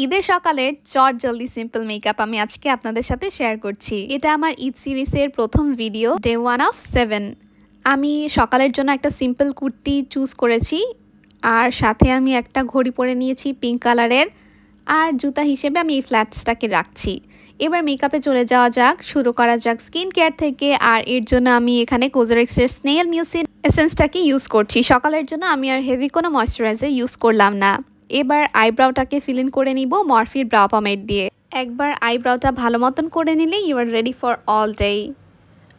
ঈদের সকালের চটজলদি সিম্পল মেকআপ আমি আজকে আপনাদের সাথে শেয়ার করছি। এটা আমার ঈদ সিরিজের প্রথম ভিডিও, ডে 1 অফ 7। আমি সকালের জন্য একটা সিম্পল কুর্তি চুজ করেছি, আর সাথে আমি একটা ঘড়ি পরে নিয়েছি পিঙ্ক কালারের, আর জুতা হিসেবে আমি এই ফ্ল্যাটসটাকে রাখছি। এবার মেকআপে চলে যাওয়া যাক, শুরু করা যাক স্কিন কেয়ার থেকে। আর এর জন্য আমি এখানে কোজারেক্সের স্নেল মিউসিন এসেন্সটাকে ইউজ করছি। সকালের জন্য আমি আর হেভি কোনো ময়শ্চারাইজার ইউজ করলাম না। এবার আইব্রাউটাকে ফিল ইন করে নিব মরফির ব্রাউ পমেড দিয়ে। একবার আইব্রাউটা ভালো মতন করে নিলে you are ready for all day.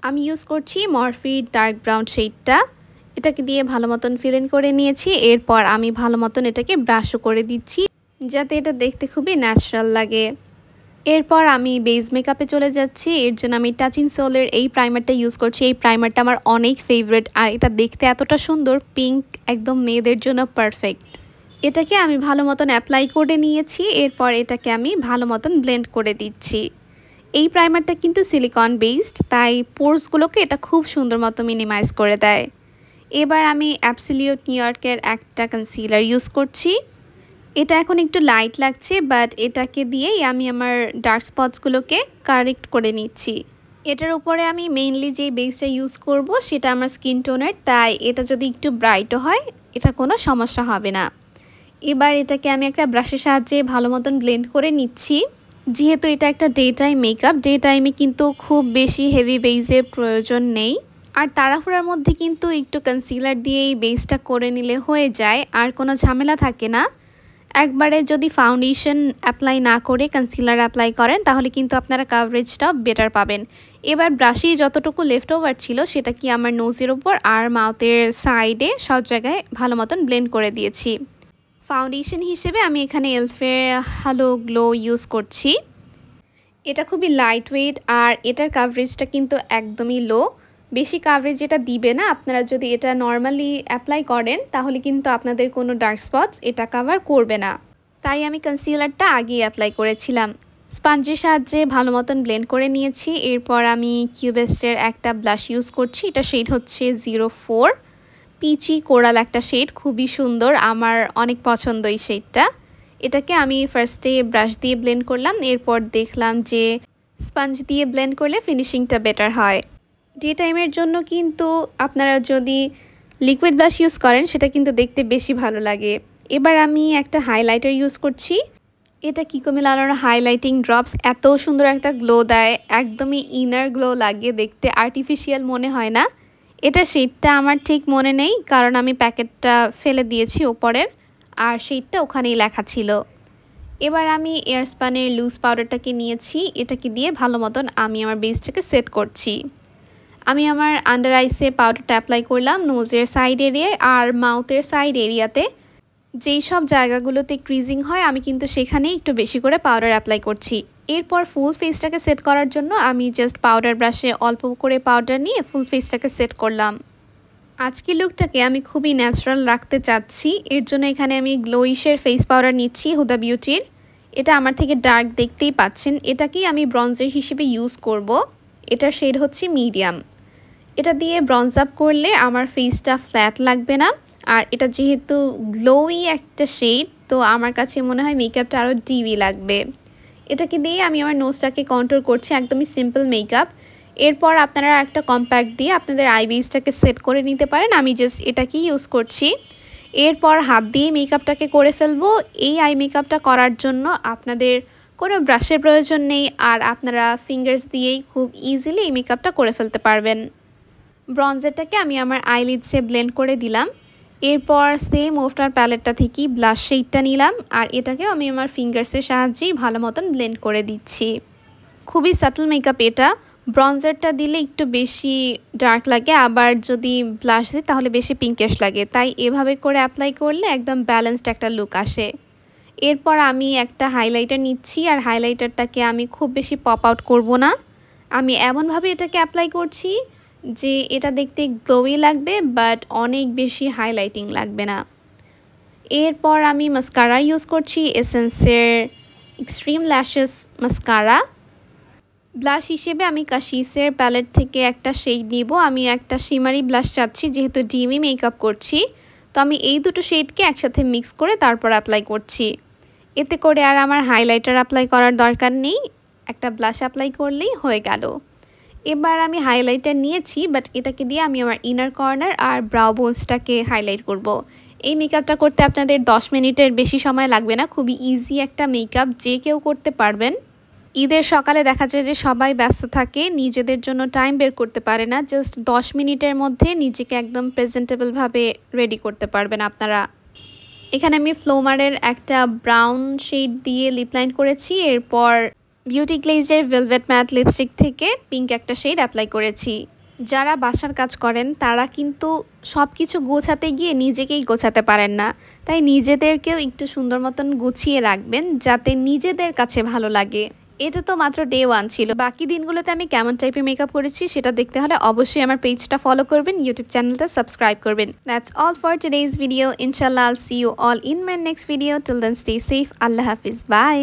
আমি ইউজ করছি মরফির ডার্ক ব্রাউন শেডটা। এটাকে দিয়ে ভালো মতন ফিল ইন করে নিয়েছি। এরপর আমি ভালো মতন এটাকে ব্রাশও করে দিচ্ছি, যাতে এটা দেখতে খুবই ন্যাচারাল লাগে। এরপর আমি বেস মেকআপে চলে যাচ্ছি। এর জন্য আমি টাচিং সোলের এই প্রাইমারটা ইউজ করছি। এই প্রাইমারটা আমার অনেক ফেভারিট, আর এটা দেখতে এতটা সুন্দর, পিঙ্ক, একদম মেয়েদের জন্য পারফেক্ট। এটাকে আমি ভালো মতন অ্যাপ্লাই করে নিয়েছি। এরপর এটাকে আমি ভালো মতন ব্লেন্ড করে দিচ্ছি। এই প্রাইমারটা কিন্তু সিলিকন বেসড, তাই পোর্সগুলোকে এটা খুব সুন্দর মতো মিনিমাইজ করে দেয়। এবার আমি অ্যাবসলিউট নিউইয়র্কের একটা কনসিলার ইউজ করছি। এটা এখন একটু লাইট লাগছে, বাট এটাকে দিয়েই আমি আমার ডার্ক স্পটসগুলোকে কারেক্ট করে নিচ্ছি। এটার উপরে আমি মেইনলি যে বেসটা ইউজ করব সেটা আমার স্কিন টোনের, তাই এটা যদি একটু ব্রাইটও হয় এটা কোনো সমস্যা হবে না। এবার এটাকে আমি একটা ব্রাশের সাহায্যে ভালো মতন ব্লেন্ড করে নিচ্ছি। যেহেতু এটা একটা ডে টাইম মেকআপ, ডে টাইমে কিন্তু খুব বেশি হেভি বেসের প্রয়োজন নেই। আর তাড়াহুড়ার মধ্যে কিন্তু একটু কনসিলার দিয়েই বেসটা করে নিলে হয়ে যায়, আর কোনো ঝামেলা থাকে না। একবারে যদি ফাউন্ডেশন অ্যাপ্লাই না করে কনসিলার অ্যাপ্লাই করেন তাহলে কিন্তু আপনারা কাভারেজটা বেটার পাবেন। এবার ব্রাশে যতটুকু লেফট ওভার ছিল সেটা কি আমার নোজের ওপর আর মাউথের সাইডে সব জায়গায় ভালো মতন ব্লেন্ড করে দিয়েছি। ফাউন্ডেশন হিসেবে আমি এখানে এলফের হ্যালো গ্লো ইউজ করছি। এটা খুবই লাইট ওয়েট, আর এটার কাভারেজটা কিন্তু একদমই লো। বেশি কাভারেজ এটা দিবে না। আপনারা যদি এটা নর্মালি অ্যাপ্লাই করেন তাহলে কিন্তু আপনাদের কোনো ডার্ক স্পটস এটা কাভার করবে না। তাই আমি কনসিলারটা আগেই অ্যাপ্লাই করেছিলাম। স্পঞ্জের সাহায্যে ভালো মতন ব্লেন্ড করে নিয়েছি। এরপর আমি কিউবেস্টের একটা ব্লাশ ইউজ করছি। এটা শেড হচ্ছে 04, পিচি কোরাল একটা শেড, খুবই সুন্দর, আমার অনেক পছন্দ এই শেডটা। এটাকে আমি ফার্স্টে ব্রাশ দিয়ে ব্লেন্ড করলাম, এরপর দেখলাম যে স্পঞ্জ দিয়ে ব্লেন্ড করলে ফিনিশিংটা বেটার হয়। ডে টাইমের জন্য কিন্তু আপনারা যদি লিকুইড ব্লাশ ইউজ করেন সেটা কিন্তু দেখতে বেশি ভালো লাগে। এবার আমি একটা হাইলাইটার ইউজ করছি। এটা কিকো মিলানোর হাইলাইটিং ড্রপস, এত সুন্দর একটা গ্লো দেয়, একদমই ইনার গ্লো লাগে, দেখতে আর্টিফিশিয়াল মনে হয় না। এটার শেডটা আমার ঠিক মনে নেই, কারণ আমি প্যাকেটটা ফেলে দিয়েছি ওপরের, আর শেডটা ওখানেই লেখা ছিল। এবার আমি এয়ারস্পানের লুজ পাউডারটাকে নিয়েছি। এটাকে দিয়ে ভালো মতন আমি আমার বেসটাকে সেট করছি। আমি আমার আন্ডার আইসে পাউডারটা অ্যাপ্লাই করলাম, নোজের সাইড এরিয়ায় আর মাউথের সাইড এরিয়াতে। যেই সব জায়গাগুলোতে ক্রিজিং হয় আমি কিন্তু সেখানেই একটু বেশি করে পাউডার অ্যাপ্লাই করছি। এরপর ফুল ফেসটাকে সেট করার জন্য আমি জাস্ট পাউডার ব্রাশে অল্প করে পাউডার নিয়ে ফুল ফেসটাকে সেট করলাম। আজকের লুকটাকে আমি খুবই ন্যাচারাল রাখতে চাচ্ছি। এর জন্য এখানে আমি গ্লোইশের ফেস পাউডার নিচ্ছি হুদা বিউটির। এটা আমার থেকে ডার্ক দেখতেই পাচ্ছেন। এটাকেই আমি ব্রঞ্জার হিসেবে ইউজ করব। এটার শেড হচ্ছে মিডিয়াম। এটা দিয়ে ব্রঞ্জ আপ করলে আমার ফেসটা ফ্ল্যাট লাগবে না। আর এটা যেহেতু গ্লোই একটা শেড, তো আমার কাছে মনে হয় মেকআপটা আরও ডিউই লাগবে। এটাকে দিয়ে আমি আমার নোজটাকে কন্ট্রোল করছি, একদমই সিম্পল মেকআপ। এরপর আপনারা একটা কম্প্যাক্ট দিয়ে আপনাদের আই বেসটাকে সেট করে নিতে পারেন। আমি জাস্ট এটাকেই ইউজ করছি। এরপর হাত দিয়ে মেকআপটাকে করে ফেলবো। এই আই মেকআপটা করার জন্য আপনাদের কোনো ব্রাশের প্রয়োজন নেই, আর আপনারা ফিঙ্গার্স দিয়েই খুব ইজিলি এই মেকআপটা করে ফেলতে পারবেন। ব্রঞ্জারটাকে আমি আমার আইলিডসে ব্লেন্ড করে দিলাম। এরপর সেম ওফটার প্যালেটটা থেকেই ব্লাশ শেডটা নিলাম, আর এটাকেও আমি আমার ফিঙ্গার্সের সাহায্যেই ভালো মতন ব্লেন্ড করে দিচ্ছি। খুবই সাটল মেকআপ এটা। ব্রঞ্জারটা দিলে একটু বেশি ডার্ক লাগে, আবার যদি ব্লাশ দিই তাহলে বেশি পিঙ্কিশ লাগে, তাই এভাবে করে অ্যাপ্লাই করলে একদম ব্যালেন্সড একটা লুক আসে। এরপর আমি একটা হাইলাইটার নিচ্ছি, আর হাইলাইটারটাকে আমি খুব বেশি পপ আউট করব না। আমি এমনভাবে এটাকে অ্যাপ্লাই করছি যে এটা দেখতে গ্লোই লাগবে, বাট অনেক বেশি হাইলাইটিং লাগবে না। এরপর আমি মাস্কারা ইউজ করছি, এসেন্সের এক্সট্রিম ল্যাশেস মাস্কারা। ব্লাশ হিসেবে আমি কাশিসের প্যালেট থেকে একটা শেড নিব। আমি একটা শিমারি ব্লাশ চাচ্ছি, যেহেতু ডিমি মেকআপ করছি, তো আমি এই দুটো শেডকে একসাথে মিক্স করে তারপর অ্যাপ্লাই করছি। এতে করে আর আমার হাইলাইটার অ্যাপ্লাই করার দরকার নেই, একটা ব্লাশ অ্যাপ্লাই করলেই হয়ে গেল। এবার আমি হাইলাইটার নিয়েছি, বাট এটাকে দিয়ে আমি আমার ইনার কর্নার আর ব্রাউ বোনসটাকে হাইলাইট করব। এই মেকআপটা করতে আপনাদের 10 মিনিটের বেশি সময় লাগবে না, খুবই ইজি একটা মেকআপ, যে কেউ করতে পারবেন। ঈদের সকালে দেখা যায় যে সবাই ব্যস্ত থাকে, নিজেদের জন্য টাইম বের করতে পারে না, জাস্ট 10 মিনিটের মধ্যে নিজেকে একদম প্রেজেন্টেবলভাবে রেডি করতে পারবেন আপনারা। এখানে আমি ফ্লোমারের একটা ব্রাউন শেড দিয়ে লিপ লাইন করেছি, এরপর বিউটি গ্লেজের ভেলভেট ম্যাট লিপস্টিক থেকে পিঙ্ক একটা শেড অ্যাপ্লাই করেছি। যারা বাসার কাজ করেন তারা কিন্তু সব কিছু গোছাতে গিয়ে নিজেকেই গোছাতে পারেন না, তাই নিজেদেরকেও একটু সুন্দর মতন গুছিয়ে রাখবেন যাতে নিজেদের কাছে ভালো লাগে। এটা তো মাত্র ডে 1 ছিল, বাকি দিনগুলোতে আমি কেমন টাইপের মেকআপ করেছি সেটা দেখতে হলে অবশ্যই আমার পেজটা ফলো করবেন, ইউটিউব চ্যানেলটা সাবস্ক্রাইব করবেন। That's all for today's video. ইনশাআল্লাহ I'll see you all in my next video. Till then stay safe. আল্লাহ হাফিজ। বাই।